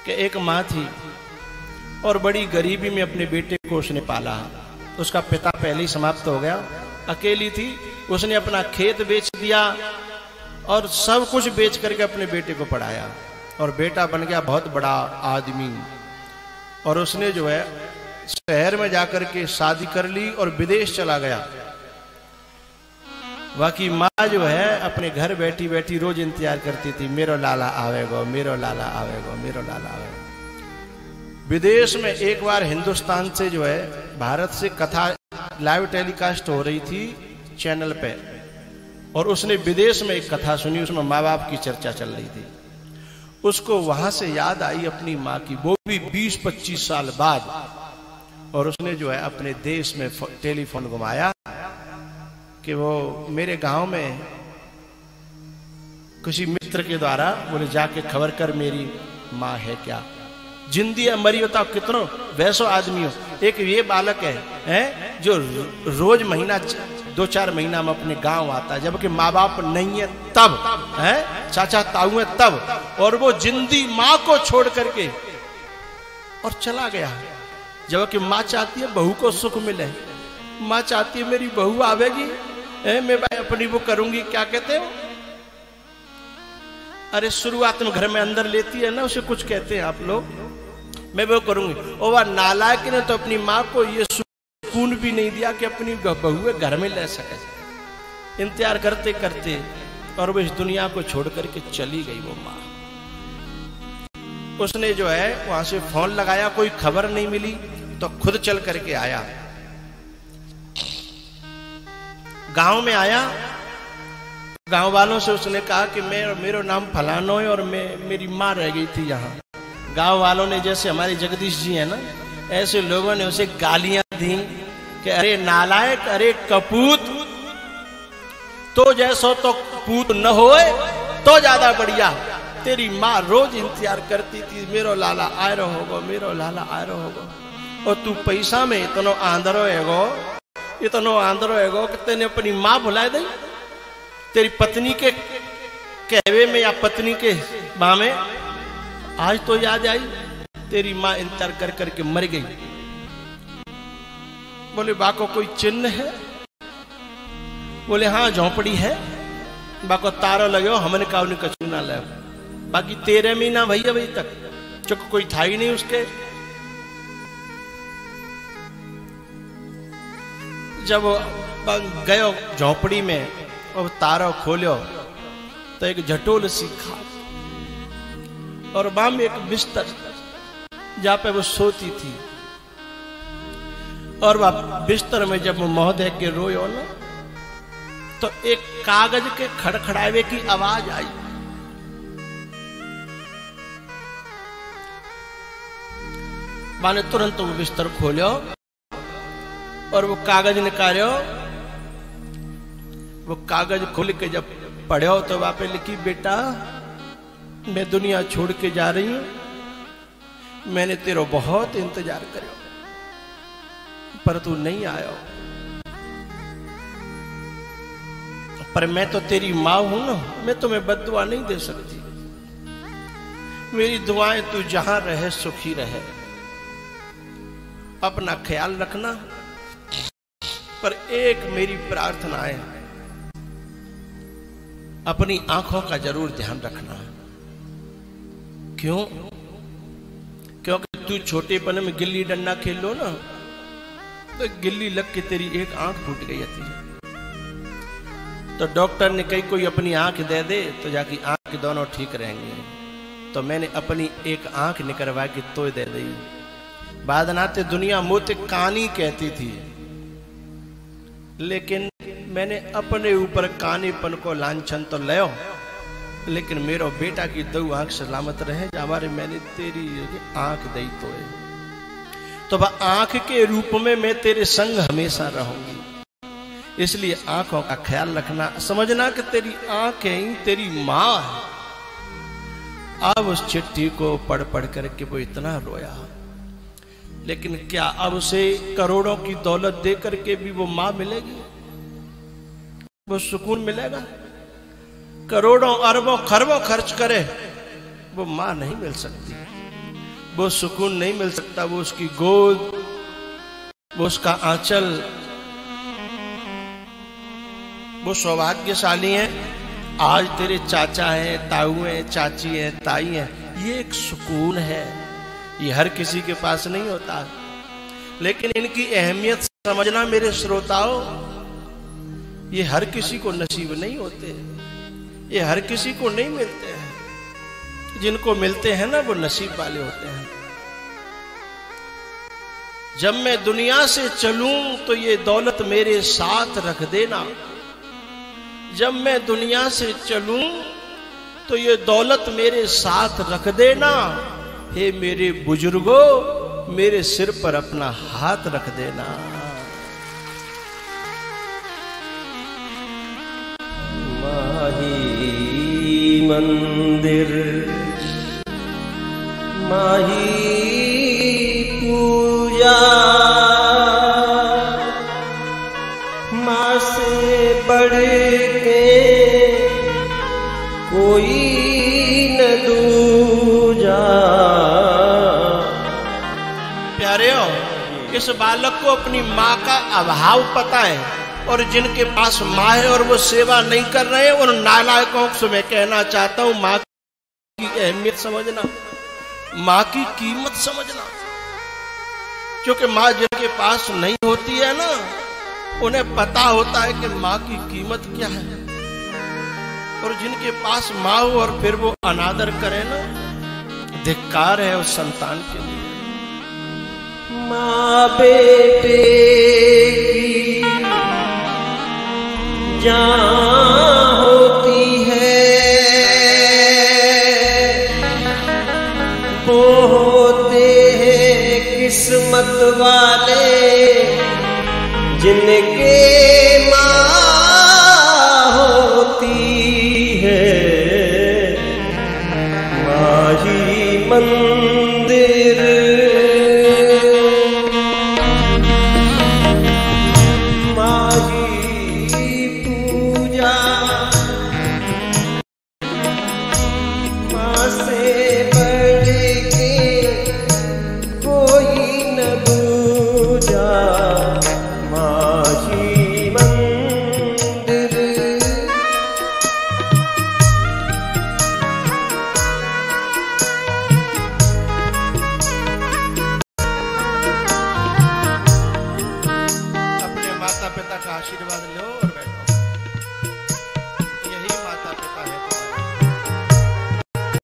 कि एक माँ थी और बड़ी गरीबी में अपने बेटे को उसने पाला। उसका पिता पहले ही समाप्त हो गया, अकेली थी। उसने अपना खेत बेच दिया और सब कुछ बेच करके अपने बेटे को पढ़ाया और बेटा बन गया बहुत बड़ा आदमी। और उसने जो है शहर में जाकर के शादी कर ली और विदेश चला गया। बाकी माँ जो है अपने घर बैठी बैठी रोज इंतजार करती थी, मेरो लाला आवेगो, मेरो लाला आवेगो, मेरो लाला आवेगो। विदेश में एक बार हिंदुस्तान से जो है भारत से कथा लाइव टेलीकास्ट हो रही थी चैनल पे, और उसने विदेश में एक कथा सुनी, उसमें माँ बाप की चर्चा चल रही थी। उसको वहां से याद आई अपनी माँ की, वो भी 20-25 साल बाद। और उसने जो है अपने देश में टेलीफोन घुमाया कि वो मेरे गांव में किसी मित्र के द्वारा बोले जाके खबर कर मेरी माँ है क्या, जिंदी है मरी बताओ कितनों वैसो आदमी हो। एक ये बालक है जो रोज महीना 2-4 महीना में अपने गांव आता है, जबकि माँ बाप नहीं है तब है, चाचा ताऊ है तब, और वो जिंदी माँ को छोड़ करके और चला गया। जबकि माँ चाहती है बहू को सुख मिले, माँ चाहती है मेरी बहू आवेगी, मैं भाई अपनी वो करूंगी, क्या कहते हो, अरे शुरुआत में घर में अंदर लेती है ना, उसे कुछ कहते हैं आप लोग, मैं वो करूंगी। और वह नालायक ने तो अपनी माँ को ये सुकून भी नहीं दिया कि अपनी बहू घर में ले सके। इंतजार करते करते और वो इस दुनिया को छोड़ करके चली गई वो माँ। उसने जो है वहां से फोन लगाया, कोई खबर नहीं मिली, तो खुद चल करके आया। गांव में आया, गांव वालों से उसने कहा कि मेरा नाम फलानो है और मेरी माँ रह गई थी यहाँ। गांव वालों ने, जैसे हमारे जगदीश जी है ना, ऐसे लोगों ने उसे गालियां दी कि अरे नालायक, अरे कपूत, तो जैसो तो पूत न होए तो ज्यादा बढ़िया। तेरी माँ रोज इंतजार करती थी, मेरो लाला आए रहोगो, मेरो लाला आए रहोगो, और तू पैसा में इतनो आंधरो हैगो कि तेने अपनी माँ भुला दी। तेरी पत्नी के कहवे में या पत्नी के माँ में आज तो याद आई, तेरी माँ इंतजार कर करके मर गई। बोले बाको कोई चिन्ह है? बोले हाँ झोंपड़ी है, बाको तारो लगो, हमने कहा उन्हें कछु ना ले। बाकी 13 महीना भैया अभी तक चुक कोई था ही नहीं उसके। जब गयो झोंपड़ी में और तारो खोलो तो एक झटोल सी खा और वहां में एक बिस्तर जहां पे वो सोती थी, और वह बिस्तर में जब महोदय के रोयो ना, तो एक कागज के खड़खड़ावे की आवाज आई। माने तुरंत वो बिस्तर खोलो और वो कागज निकालो। वो कागज खोल के जब पढ़ो तो वहां पे लिखी, बेटा मैं दुनिया छोड़ के जा रही हूं, मैंने तेरा बहुत इंतजार करो पर तू नहीं आयो, पर मैं तो तेरी माँ हूं ना, मैं तुम्हें बद्दुआ नहीं दे सकती। मेरी दुआएं तू जहां रहे सुखी रहे, अपना ख्याल रखना, पर एक मेरी प्रार्थना है, अपनी आंखों का जरूर ध्यान रखना। क्यों? क्योंकि तू छोटेपन में गिल्ली डंडा खेल लो ना, तो गिल्ली लग के तेरी एक आंख फूट गई थी। तो डॉक्टर ने कही कोई अपनी आंख दे दे तो जाके आंख दोनों ठीक रहेंगे। तो मैंने अपनी एक आंख निकलवा के तो दे दी। बाद नाते दुनिया मोते कानी कहती थी, लेकिन मैंने अपने ऊपर कानीपन को लांछन तो लियो, लेकिन मेरो बेटा की 2 आंख सलामत रहे, हमारे मैंने तेरी आंख दी तो वह आंख के रूप में मैं तेरे संग हमेशा रहूंगी। इसलिए आंखों का ख्याल रखना, समझना कि तेरी आंखें तेरी मां है। अब उस चिट्ठी को पढ़ पढ़ करके वो इतना रोया, लेकिन क्या अब उसे करोड़ों की दौलत दे करके भी वो मां मिलेगी? वो सुकून मिलेगा? करोड़ों अरबों खरबों खर्च करे वो मां नहीं मिल सकती। वो सुकून नहीं मिल सकता, वो उसकी गोद, वो उसका आंचल। वो सौभाग्यशाली है, आज तेरे चाचा हैं, ताऊ हैं, चाची हैं, ताई हैं। ये एक सुकून है, ये हर किसी के पास नहीं होता। लेकिन इनकी अहमियत समझना मेरे श्रोताओं, ये हर किसी को नसीब नहीं होते, ये हर किसी को नहीं मिलते हैं। जिनको मिलते हैं ना, वो नसीब वाले होते हैं। जब मैं दुनिया से चलूं तो ये दौलत मेरे साथ रख देना। जब मैं दुनिया से चलूं तो ये दौलत मेरे साथ रख देना। हे मेरे बुजुर्गों, मेरे सिर पर अपना हाथ रख देना। माही मंदिर माही पूजा, माँ से बढ़ के कोई न दूजा। प्यारेओ, इस बालक को अपनी माँ का अभाव पता है, और जिनके पास माँ है और वो सेवा नहीं कर रहे हैं, उन नालायकों से मैं कहना चाहता हूं, माँ की अहमियत समझना, माँ की कीमत समझना। क्योंकि माँ जिनके पास नहीं होती है ना, उन्हें पता होता है कि माँ की कीमत क्या है। और जिनके पास माँ हो और फिर वो अनादर करे ना, धिक्कार है उस संतान के लिए। माँ बेटे की जान होती है, वो होते हैं किस्मत वाले जिनके माँ होती है। माही मंदिर माही पूजा, माँ से